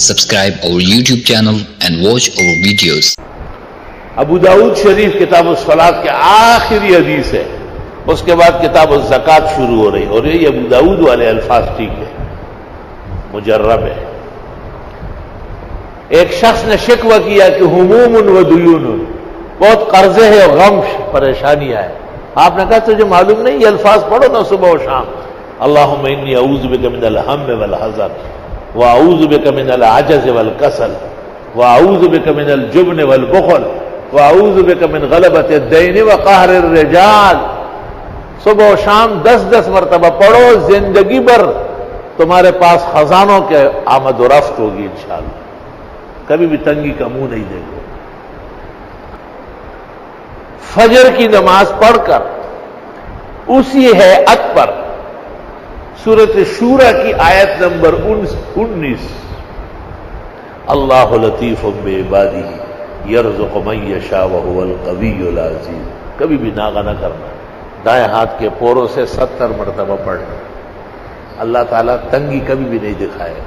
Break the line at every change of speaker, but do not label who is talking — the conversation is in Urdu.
Subscribe our YouTube channel and watch our videos.
ابو داؤد شریف کتاب الصلاۃ کے آخری حدیث ہے، اس کے بعد کتاب الزکوٰۃ شروع ہو رہی، اور یہ ابو داؤد والے الفاظ ٹھیک ہے، مجرب ہے۔ ایک شخص نے شکوہ کیا کہ ہموم و دیون، بہت قرضے ہیں اور غم پریشانیاں ہیں۔ آپ نے کہا تجھے معلوم نہیں، یہ الفاظ پڑھو نا صبح و شام، اللہم انی اعوذ بک من الہم والحزن واعوذ بک من العجز والکسل واعوذ بک من الجبن والبخل واعوذ بک من غلبۃ الدین وقہر الرجال۔ صبح و شام 10 مرتبہ پڑھو، زندگی بھر تمہارے پاس خزانوں کے آمد و رفت ہوگی انشاءاللہ، کبھی بھی تنگی کا منہ نہیں دیکھو۔ فجر کی نماز پڑھ کر اسی ہیئت پر سورۃ شورى کی آیت نمبر 19، اللہ لطیف بعبادہ یرزق من یشاء وہو القوی العزیز، کبھی بھی ناغہ نہ کرنا، دائیں ہاتھ کے پوروں سے 70 مرتبہ پڑھنا، اللہ تعالیٰ تنگی کبھی بھی نہیں دکھائے۔